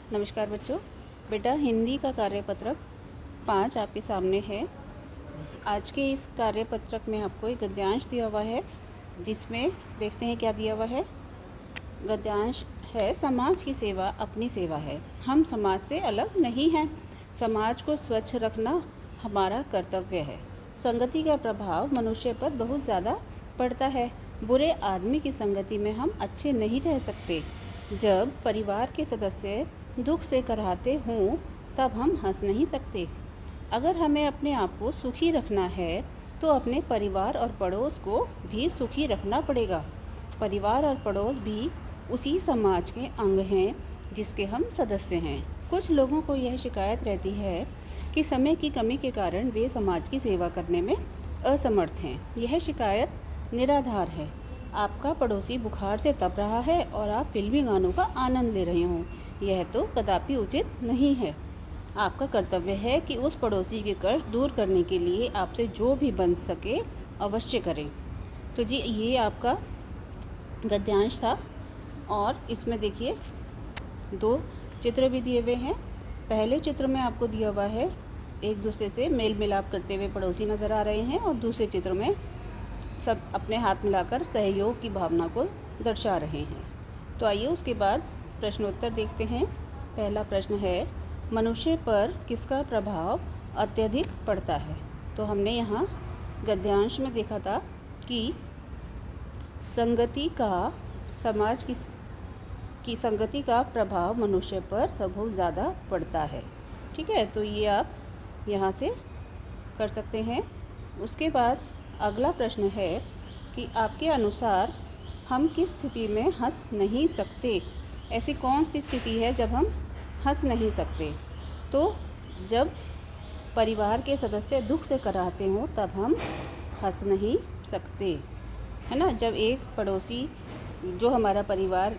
नमस्कार बच्चों। बेटा हिंदी का कार्यपत्रक 5 आपके सामने है। आज के इस कार्यपत्रक में आपको एक गद्यांश दिया हुआ है, जिसमें देखते हैं क्या दिया हुआ है। गद्यांश है, समाज की सेवा अपनी सेवा है। हम समाज से अलग नहीं हैं। समाज को स्वच्छ रखना हमारा कर्तव्य है। संगति का प्रभाव मनुष्य पर बहुत ज़्यादा पड़ता है। बुरे आदमी की संगति में हम अच्छे नहीं रह सकते। जब परिवार के सदस्य दुख से कराहते हों तब हम हंस नहीं सकते। अगर हमें अपने आप को सुखी रखना है तो अपने परिवार और पड़ोस को भी सुखी रखना पड़ेगा। परिवार और पड़ोस भी उसी समाज के अंग हैं जिसके हम सदस्य हैं। कुछ लोगों को यह शिकायत रहती है कि समय की कमी के कारण वे समाज की सेवा करने में असमर्थ हैं। यह शिकायत निराधार है। आपका पड़ोसी बुखार से तप रहा है और आप फिल्मी गानों का आनंद ले रहे हों, यह तो कदापि उचित नहीं है। आपका कर्तव्य है कि उस पड़ोसी के कष्ट दूर करने के लिए आपसे जो भी बन सके अवश्य करें। तो जी ये आपका गद्यांश था, और इसमें देखिए 2 चित्र भी दिए हुए हैं। पहले चित्र में आपको दिया हुआ है एक दूसरे से मेल मिलाप करते हुए पड़ोसी नज़र आ रहे हैं, और दूसरे चित्र में सब अपने हाथ मिलाकर सहयोग की भावना को दर्शा रहे हैं। तो आइए उसके बाद प्रश्नोत्तर देखते हैं। पहला प्रश्न है, मनुष्य पर किसका प्रभाव अत्यधिक पड़ता है। तो हमने यहाँ गद्यांश में देखा था कि संगति का समाज की संगति का प्रभाव मनुष्य पर सब बहुत ज़्यादा पड़ता है। ठीक है, तो ये आप यहाँ से कर सकते हैं। उसके बाद अगला प्रश्न है कि आपके अनुसार हम किस स्थिति में हंस नहीं सकते। ऐसी कौन सी स्थिति है जब हम हंस नहीं सकते। तो जब परिवार के सदस्य दुख से कराहते हों तब हम हंस नहीं सकते, है ना। जब एक पड़ोसी जो हमारा परिवार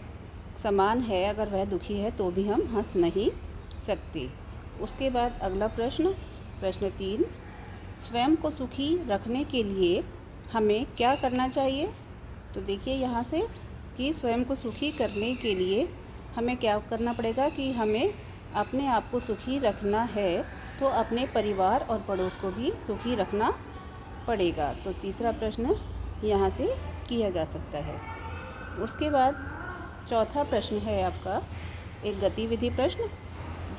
समान है अगर वह दुखी है तो भी हम हंस नहीं सकते। उसके बाद अगला प्रश्न 3, स्वयं को सुखी रखने के लिए हमें क्या करना चाहिए। तो देखिए यहाँ से कि स्वयं को सुखी करने के लिए हमें क्या करना पड़ेगा कि हमें अपने आप को सुखी रखना है तो अपने परिवार और पड़ोस को भी सुखी रखना पड़ेगा। तो तीसरा प्रश्न यहाँ से किया जा सकता है। उसके बाद चौथा प्रश्न है आपका एक गतिविधि प्रश्न,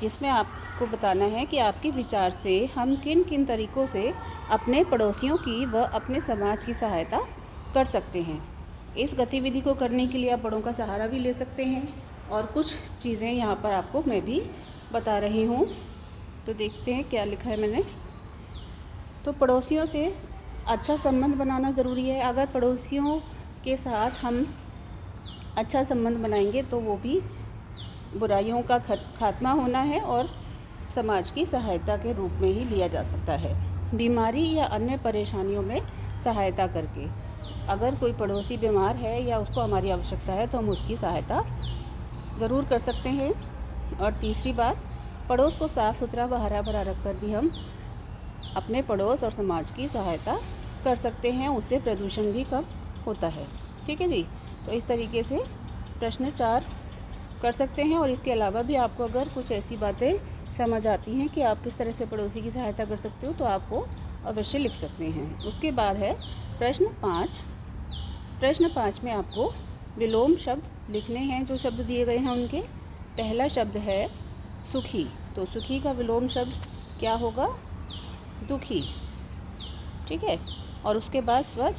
जिसमें आपको बताना है कि आपके विचार से हम किन किन तरीक़ों से अपने पड़ोसियों की व अपने समाज की सहायता कर सकते हैं। इस गतिविधि को करने के लिए आप बड़ों का सहारा भी ले सकते हैं, और कुछ चीज़ें यहाँ पर आपको मैं भी बता रही हूँ। तो देखते हैं क्या लिखा है मैंने। तो पड़ोसियों से अच्छा संबंध बनाना ज़रूरी है। अगर पड़ोसियों के साथ हम अच्छा संबंध बनाएंगे तो वो भी बुराइयों का खात्मा होना है और समाज की सहायता के रूप में ही लिया जा सकता है। बीमारी या अन्य परेशानियों में सहायता करके, अगर कोई पड़ोसी बीमार है या उसको हमारी आवश्यकता है तो हम उसकी सहायता ज़रूर कर सकते हैं। और तीसरी बात, पड़ोस को साफ़ सुथरा व हरा भरा रखकर भी हम अपने पड़ोस और समाज की सहायता कर सकते हैं। उससे प्रदूषण भी कम होता है। ठीक है जी। तो इस तरीके से प्रश्न 4 कर सकते हैं। और इसके अलावा भी आपको अगर कुछ ऐसी बातें समझ आती हैं कि आप किस तरह से पड़ोसी की सहायता कर सकते हो तो आप वो अवश्य लिख सकते हैं। उसके बाद है प्रश्न 5। प्रश्न 5 में आपको विलोम शब्द लिखने हैं। जो शब्द दिए गए हैं उनके, पहला शब्द है सुखी। तो सुखी का विलोम शब्द क्या होगा? दुखी। ठीक है। और उसके बाद स्वच्छ,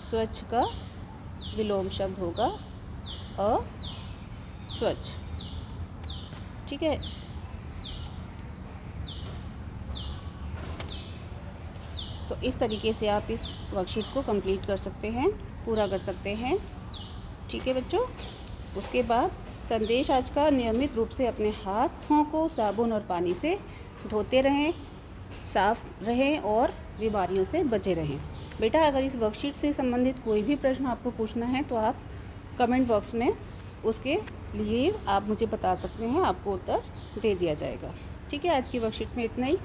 स्वच्छ का विलोम शब्द होगा अस्वच्छ। ठीक है। तो इस तरीके से आप इस वर्कशीट को कंप्लीट कर सकते हैं, पूरा कर सकते हैं। ठीक है बच्चों। उसके बाद संदेश आज का, नियमित रूप से अपने हाथों को साबुन और पानी से धोते रहें, साफ रहें और बीमारियों से बचे रहें। बेटा अगर इस वर्कशीट से संबंधित कोई भी प्रश्न आपको पूछना है तो आप कमेंट बॉक्स में उसके लिए आप मुझे बता सकते हैं, आपको उत्तर दे दिया जाएगा। ठीक है। आज की वर्कशीट में इतना ही।